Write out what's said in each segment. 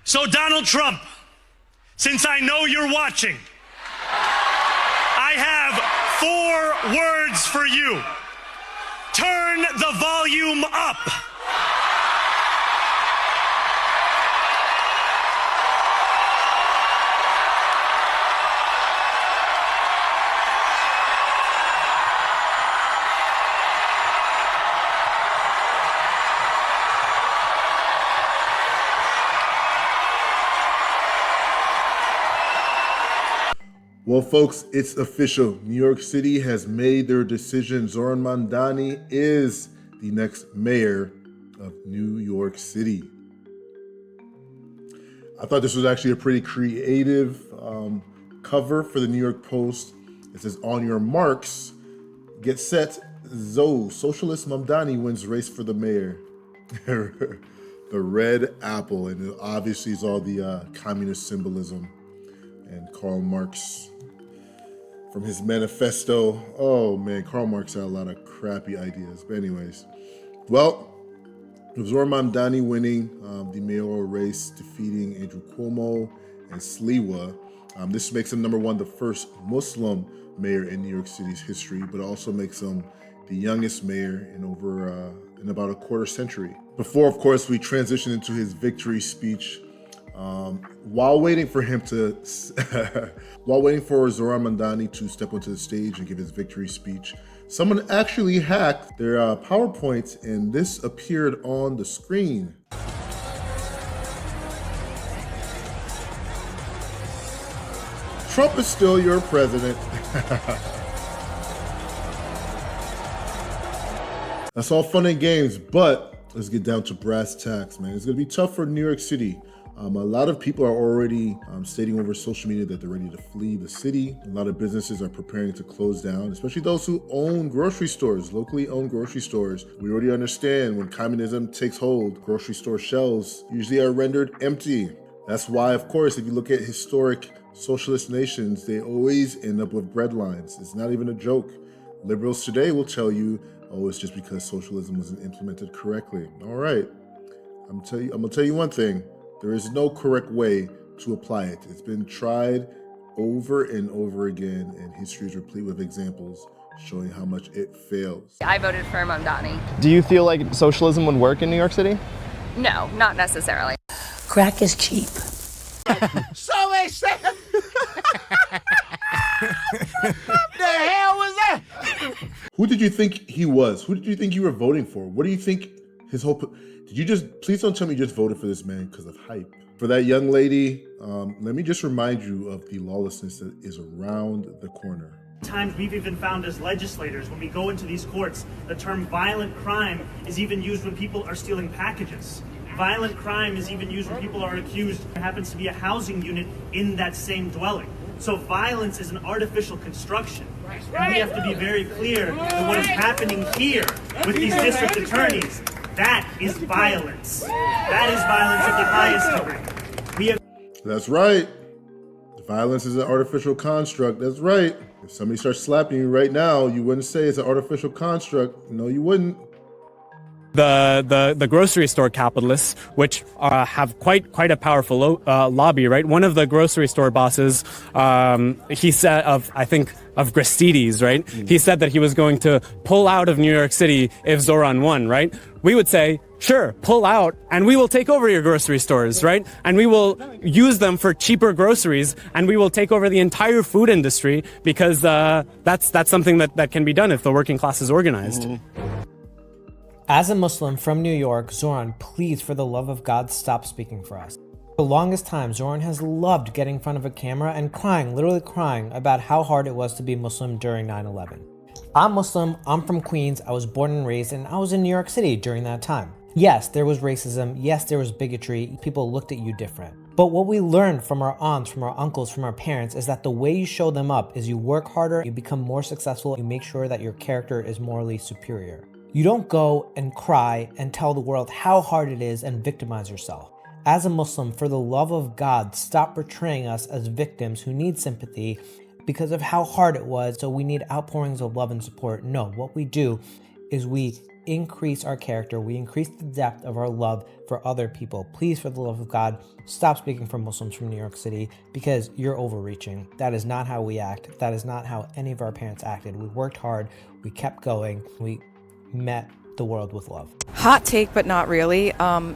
So Donald Trump, since I know you're watching, I have 4 words for you. Turn the volume up. Well, folks, it's official. New York City has made their decision. Zohran Mamdani is the next mayor of New York City. I thought this was actually a pretty creative cover for the New York Post. It says, on your marks, get set, socialist Mamdani wins race for the mayor. The red apple, and it obviously is all the communist symbolism. And Karl Marx, from his manifesto. Oh man, Karl Marx had a lot of crappy ideas. But anyways, well, with Zohran Mamdani winning the mayoral race, defeating Andrew Cuomo and Sliwa, this makes him #1, the first Muslim mayor in New York City's history, but also makes him the youngest mayor in about a quarter century. Before, of course, we transition into his victory speech. While waiting for Zohran Mamdani to step onto the stage and give his victory speech, someone actually hacked their PowerPoint, and this appeared on the screen. Trump is still your president. That's all fun and games, but let's get down to brass tacks, man. It's gonna be tough for New York City. A lot of people are already stating over social media that they're ready to flee the city. A lot of businesses are preparing to close down, especially those who own grocery stores, locally owned grocery stores. We already understand when communism takes hold, grocery store shelves usually are rendered empty. That's why, of course, if you look at historic socialist nations, they always end up with bread lines. It's not even a joke. Liberals today will tell you, oh, it's just because socialism wasn't implemented correctly. All right, I'm gonna tell you one thing. There is no correct way to apply it. It's been tried over and over again, and history is replete with examples showing how much it fails. I voted for Mamdani. Do you feel like socialism would work in New York City? No, not necessarily. Crack is cheap. So they say. What the hell was that? Who did you think he was? Who did you think you were voting for? What do you think his whole... please don't tell me you just voted for this man because of hype. For that young lady, let me just remind you of the lawlessness that is around the corner. Times we've even found as legislators, when we go into these courts, the term violent crime is even used when people are stealing packages. Violent crime is even used when people are accused. There happens to be a housing unit in that same dwelling. So violence is an artificial construction. And we have to be very clear that what is happening here with these district attorneys, that is violence. That is violence of the highest degree. That's right. Violence is an artificial construct. That's right. If somebody starts slapping you right now, you wouldn't say it's an artificial construct. No, you wouldn't. The grocery store capitalists, which have quite a powerful lobby, right? One of the grocery store bosses, he said of Gristedes, right? He said that he was going to pull out of New York City if Zohran won, right? We would say, sure, pull out, and we will take over your grocery stores, right? And we will use them for cheaper groceries, and we will take over the entire food industry because that's something that can be done if the working class is organized. Mm-hmm. As a Muslim from New York, Zohran, please, for the love of God, stop speaking for us. For the longest time, Zohran has loved getting in front of a camera and crying, literally crying, about how hard it was to be Muslim during 9/11. I'm Muslim, I'm from Queens, I was born and raised, and I was in New York City during that time. Yes, there was racism, yes, there was bigotry, people looked at you different. But what we learned from our aunts, from our uncles, from our parents is that the way you show them up is you work harder, you become more successful, you make sure that your character is morally superior. You don't go and cry and tell the world how hard it is and victimize yourself. As a Muslim, for the love of God, stop portraying us as victims who need sympathy because of how hard it was, so we need outpourings of love and support. No, what we do is we increase our character. We increase the depth of our love for other people. Please, for the love of God, stop speaking for Muslims from New York City because you're overreaching. That is not how we act. That is not how any of our parents acted. We worked hard. We kept going. We met the world with love. Hot take, but not really.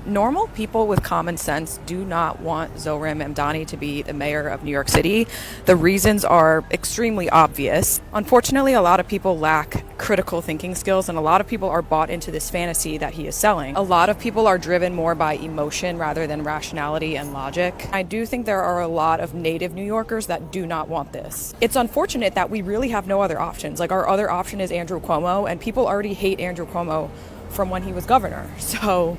Normal people with common sense do not want Zohran Mamdani to be the mayor of New York City. The reasons are extremely obvious. Unfortunately, a lot of people lack critical thinking skills, and a lot of people are bought into this fantasy that he is selling. A lot of people are driven more by emotion rather than rationality and logic. I do think there are a lot of native New Yorkers that do not want this. It's unfortunate that we really have no other options. Like, our other option is Andrew Cuomo, and people already hate Andrew Cuomo from when he was governor. So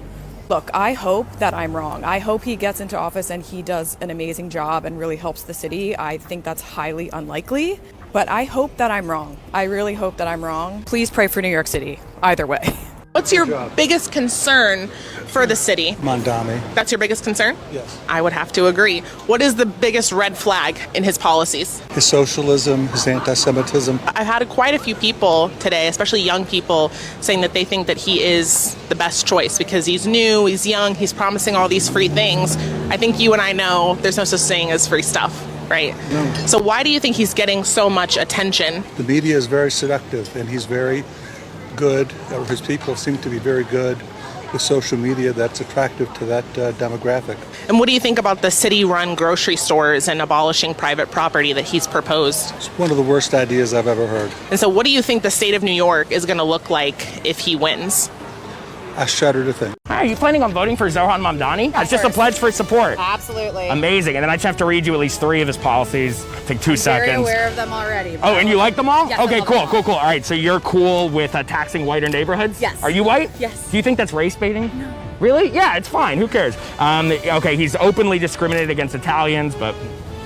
look, I hope that I'm wrong. I hope he gets into office and he does an amazing job and really helps the city. I think that's highly unlikely, but I hope that I'm wrong. I really hope that I'm wrong. Please pray for New York City, either way. What's your biggest concern for the city? Mamdani. That's your biggest concern? Yes. I would have to agree. What is the biggest red flag in his policies? His socialism, his anti-Semitism. I've had quite a few people today, especially young people, saying that they think that he is the best choice because he's new, he's young, he's promising all these free things. I think you and I know there's no such thing as free stuff, right? No. So why do you think he's getting so much attention? The media is very seductive, and he's very good, or his people seem to be very good with social media that's attractive to that demographic. And what do you think about the city-run grocery stores and abolishing private property that he's proposed? It's one of the worst ideas I've ever heard. And so what do you think the state of New York is going to look like if he wins? I shudder to think. Hi, are you planning on voting for Zohran Mamdani? It's just a pledge for support. Absolutely. Amazing. And then I just have to read you at least 3 of his policies. Take 2 seconds. I'm very aware of them already. Oh, and you like them all? Yes, okay, cool. them all. All right, so you're cool with taxing whiter neighborhoods? Yes. Are you white? Yes. Do you think that's race baiting? No. Really? Yeah, it's fine. Who cares? Okay, he's openly discriminated against Italians, but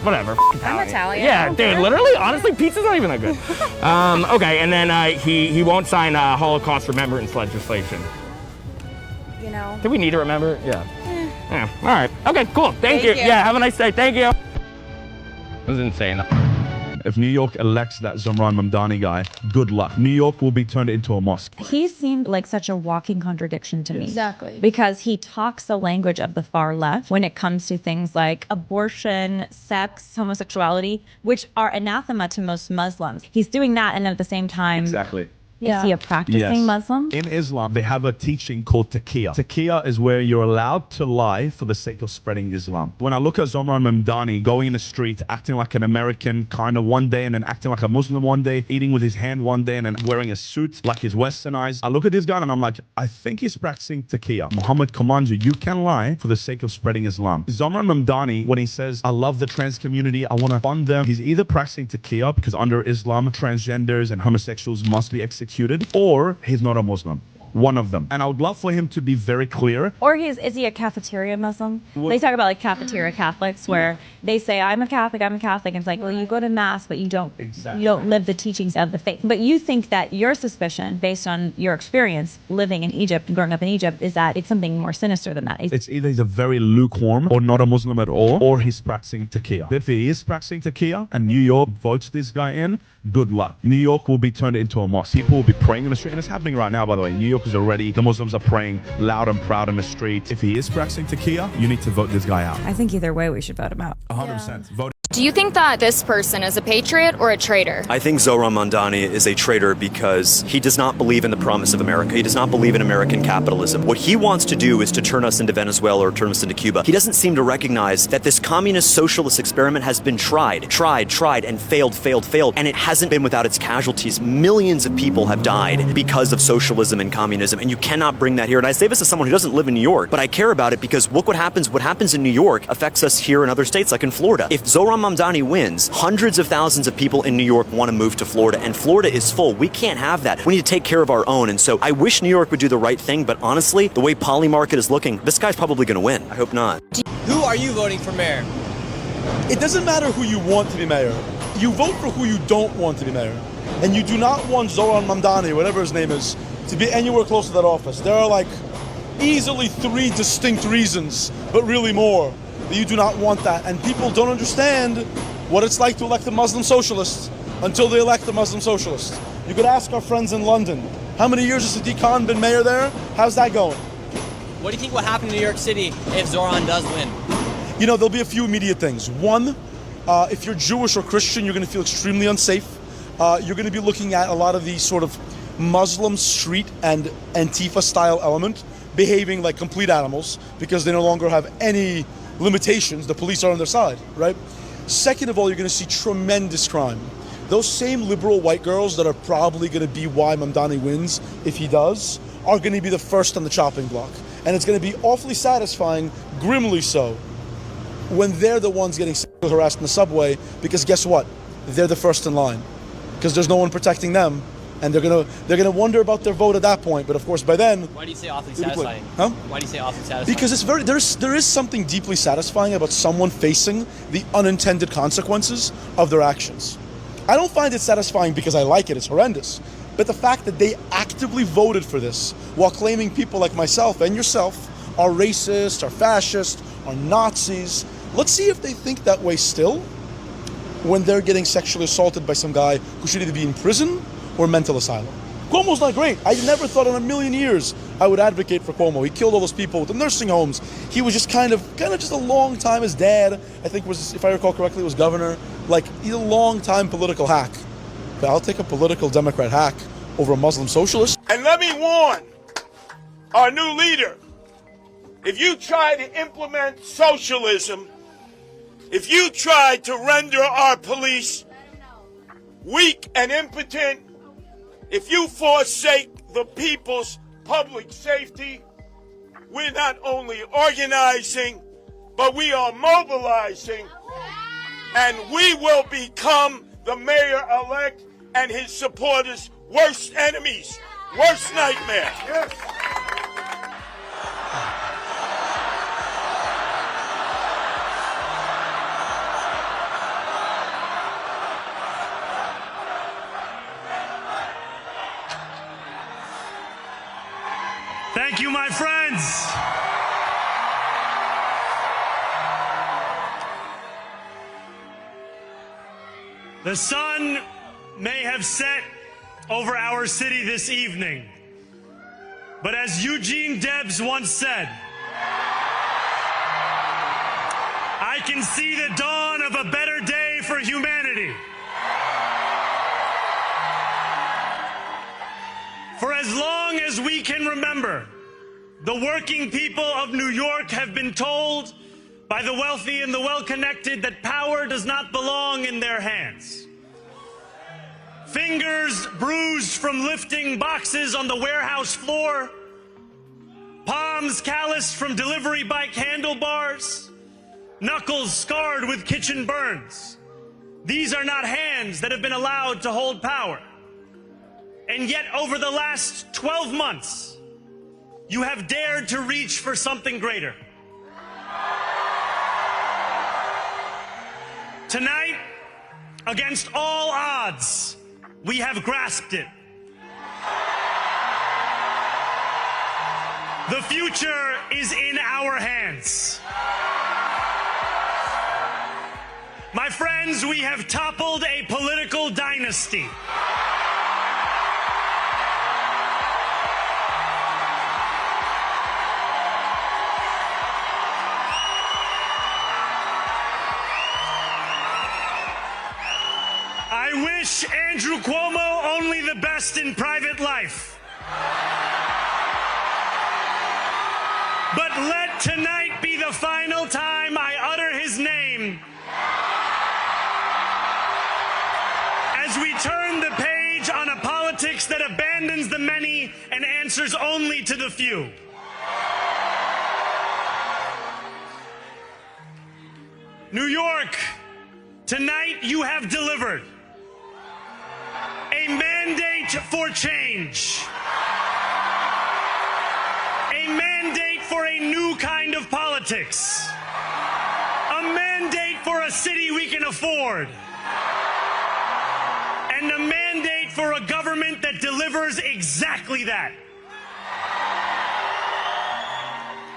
whatever. I'm Italian. Yeah, dude, literally, honestly, pizza's not even that good. Okay, and then he won't sign Holocaust remembrance legislation. You know. Do we need to remember? Yeah. Yeah. All right. Okay, cool. Thank you. Yeah, have a nice day. Thank you. It was insane. If New York elects that Zohran Mamdani guy, good luck. New York will be turned into a mosque. He seemed like such a walking contradiction to me. Exactly. Because he talks the language of the far left when it comes to things like abortion, sex, homosexuality, which are anathema to most Muslims. He's doing that, and at the same time... Exactly. Is he a practicing Muslim? In Islam, they have a teaching called taqiyya. Taqiyya is where you're allowed to lie for the sake of spreading Islam. When I look at Zohran Mamdani going in the street, acting like an American kind of one day and then acting like a Muslim one day, eating with his hand one day and then wearing a suit like he's westernized, I look at this guy and I'm like, I think he's practicing taqiyya. Muhammad commands you, you can lie for the sake of spreading Islam. Zohran Mamdani, when he says, I love the trans community, I want to fund them, he's either practicing taqiyya because under Islam, transgenders and homosexuals must be executed, or he's not a Muslim. One of them. And I would love for him to be very clear. Or is he a cafeteria Muslim? They talk about like cafeteria Catholics where they say, I'm a Catholic. And it's like, well, you go to mass, but you don't live the teachings of the faith. But you think that your suspicion, based on your experience living in Egypt, growing up in Egypt, is that it's something more sinister than that. It's either he's a very lukewarm or not a Muslim at all, or he's practicing taqiyya. If he is practicing taqiyya and New York votes this guy in, good luck. New York will be turned into a mosque. People will be praying in the street, and it's happening right now, by the way. New York is already, the Muslims are praying loud and proud in the street. If he is practicing taqiyya, you need to vote this guy out. I think either way we should vote him out. 100%. Vote. Do you think that this person is a patriot or a traitor? I think Zohran Mamdani is a traitor because he does not believe in the promise of America. He does not believe in American capitalism. What he wants to do is to turn us into Venezuela or turn us into Cuba. He doesn't seem to recognize that this communist socialist experiment has been tried, and failed, and it hasn't been without its casualties. Millions of people have died because of socialism and communism, and you cannot bring that here. And I say this as someone who doesn't live in New York, but I care about it because look what happens. What happens in New York affects us here in other states, like in Florida. If Zohran Mamdani wins, hundreds of thousands of people in New York want to move to Florida, and Florida is full. We can't have that. We need to take care of our own. And so I wish New York would do the right thing, but honestly, the way Poly Market is looking, this guy's probably going to win. I hope not. Who are you voting for mayor? It doesn't matter who you want to be mayor. You vote for who you don't want to be mayor. And you do not want Zohran Mamdani, whatever his name is, to be anywhere close to that office. There are like easily 3 distinct reasons, but really more, that you do not want that. And people don't understand what it's like to elect a Muslim socialist until they elect a Muslim socialist. You could ask our friends in London. How many years has Sadiq Khan been mayor there? How's that going? What do you think will happen in New York City if Zohran does win? You know, there'll be a few immediate things. One, if you're Jewish or Christian, you're going to feel extremely unsafe. You're going to be looking at a lot of these sort of Muslim street and Antifa style element behaving like complete animals because they no longer have any limitations. The police are on their side, right? Second of all, you're going to see tremendous crime. Those same liberal white girls that are probably going to be why Mamdani wins, if he does, are going to be the first on the chopping block. And it's going to be awfully satisfying, grimly so, when they're the ones getting sexually harassed in the subway, because guess what? They're the first in line. Because there's no one protecting them, and they're gonna wonder about their vote at that point. But of course, by then, Why do you say awfully satisfying? Huh? Why do you say awfully satisfying? Because it's there is something deeply satisfying about someone facing the unintended consequences of their actions. I don't find it satisfying because I like it; it's horrendous. But the fact that they actively voted for this while claiming people like myself and yourself are racist, are fascist, are Nazis. Let's see if they think that way still when they're getting sexually assaulted by some guy who should either be in prison or mental asylum. Cuomo's not great. I never thought in a million years I would advocate for Cuomo. He killed all those people with the nursing homes. He was just kind of just a long time. His dad, I think was, if I recall correctly, was governor. Like, he's a long time political hack. But I'll take a political Democrat hack over a Muslim socialist. And let me warn our new leader, if you try to implement socialism, if you try to render our police weak and impotent, if you forsake the people's public safety, we're not only organizing, but we are mobilizing, and we will become the mayor-elect and his supporters' worst enemies, worst nightmare. Yes. Thank you, my friends. The sun may have set over our city this evening, but as Eugene Debs once said, I can see the dawn of a better day for humanity. For as long as we can remember, the working people of New York have been told by the wealthy and the well-connected that power does not belong in their hands. Fingers bruised from lifting boxes on the warehouse floor, palms calloused from delivery bike handlebars, knuckles scarred with kitchen burns. These are not hands that have been allowed to hold power. And yet, over the last 12 months, you have dared to reach for something greater. Tonight, against all odds, we have grasped it. The future is in our hands. My friends, we have toppled a political dynasty. I wish Andrew Cuomo only the best in private life. But let tonight be the final time I utter his name as we turn the page on a politics that abandons the many and answers only to the few. New York, tonight you have delivered a mandate for change, a mandate for a new kind of politics, a mandate for a city we can afford, and a mandate for a government that delivers exactly that.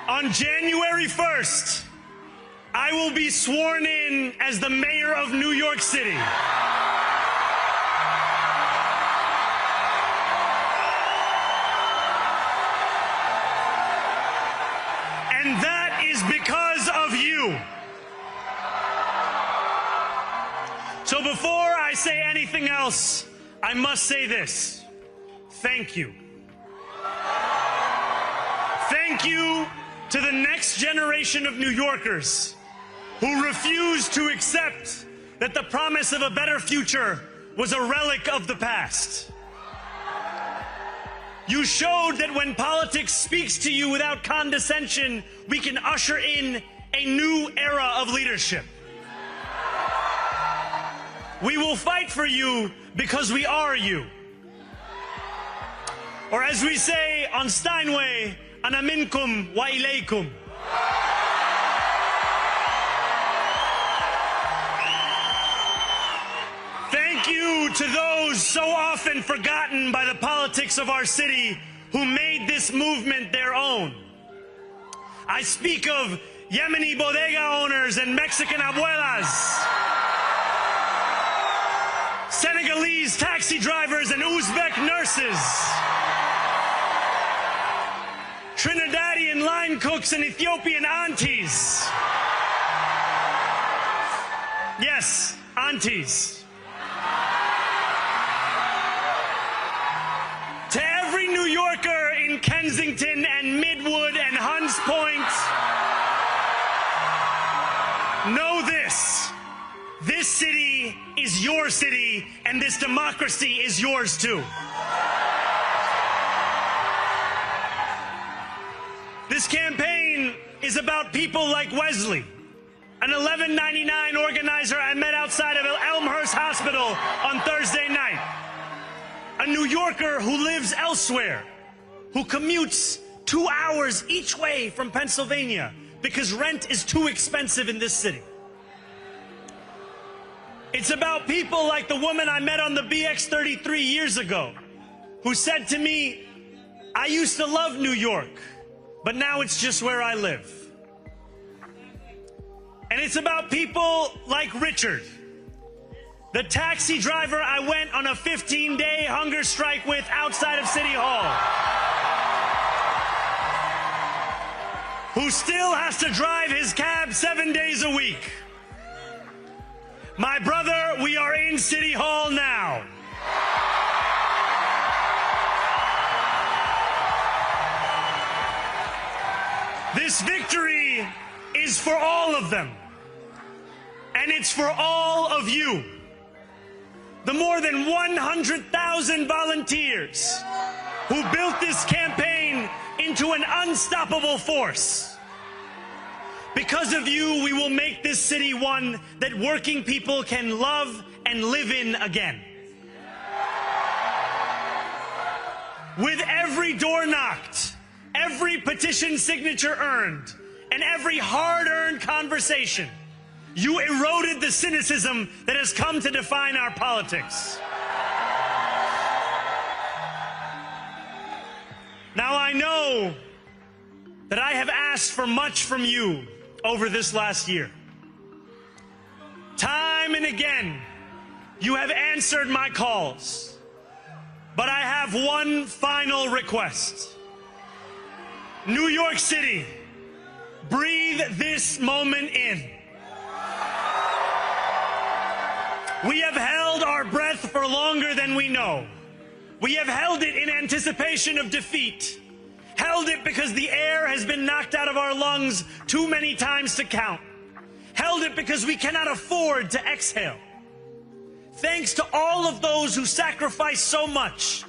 On January 1st, I will be sworn in as the mayor of New York City. So before I say anything else, I must say this. Thank you. Thank you to the next generation of New Yorkers who refuse to accept that the promise of a better future was a relic of the past. You showed that when politics speaks to you without condescension, we can usher in a new era of leadership. We will fight for you because we are you. Or as we say on Steinway, ana minkum wa ilaykum. Thank you to those so often forgotten by the politics of our city who made this movement their own. I speak of Yemeni bodega owners and Mexican abuelas, Senegalese taxi drivers and Uzbek nurses, Trinidadian line cooks and Ethiopian aunties. Yes, aunties. To every New Yorker in Kensington and Midwood and Hunts Point, know this. This city is your city, and this democracy is yours too. This campaign is about people like Wesley, an $11.99 organizer I met outside of Elmhurst Hospital on Thursday night. A New Yorker who lives elsewhere, who commutes 2 hours each way from Pennsylvania because rent is too expensive in this city. It's about people like the woman I met on the BX33 years ago, who said to me, I used to love New York, but now it's just where I live. And it's about people like Richard, the taxi driver I went on a 15-day hunger strike with outside of City Hall, who still has to drive his cab 7 days a week. My brother, we are in City Hall now. This victory is for all of them, and it's for all of you. The more than 100,000 volunteers who built this campaign into an unstoppable force. Because of you, we will make this city one that working people can love and live in again. With every door knocked, every petition signature earned, and every hard-earned conversation, you eroded the cynicism that has come to define our politics. Now I know that I have asked for much from you over this last year. Time and again, you have answered my calls. But I have one final request. New York City, breathe this moment in. We have held our breath for longer than we know. We have held it in anticipation of defeat. Held it because the air has been knocked out of our lungs too many times to count. Held it because we cannot afford to exhale. Thanks to all of those who sacrificed so much,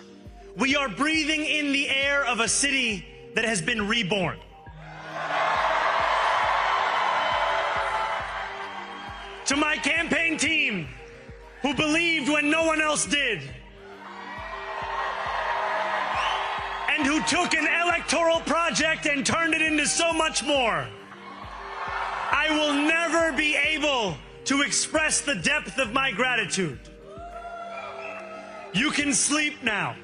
we are breathing in the air of a city that has been reborn. To my campaign team, who believed when no one else did, and who took an electoral project and turned it into so much more, I will never be able to express the depth of my gratitude. You can sleep now.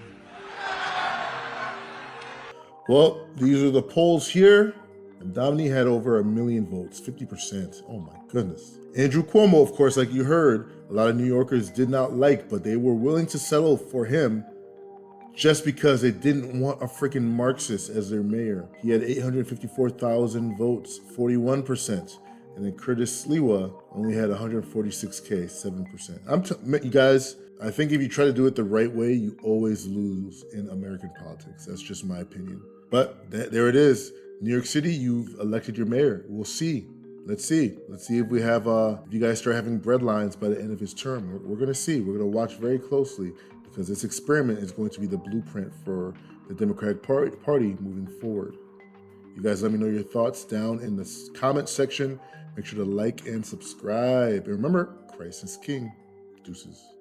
Well, these are the polls here. Mamdani had over 1 million votes, 50%. Oh my goodness. Andrew Cuomo, of course, like you heard, a lot of New Yorkers did not like, but they were willing to settle for him just because they didn't want a freaking Marxist as their mayor. He had 854,000 votes, 41%. And then Curtis Sliwa only had 146K, 7%. You guys, I think if you try to do it the right way, you always lose in American politics. That's just my opinion. But there it is. New York City, you've elected your mayor. We'll see. Let's see. Let's see if we have, if you guys start having bread lines by the end of his term. We're going to see. We're going to watch very closely because this experiment is going to be the blueprint for the Democratic Party moving forward. You guys let me know your thoughts down in the comment section. Make sure to like and subscribe. And remember, Christ is King. Deuces.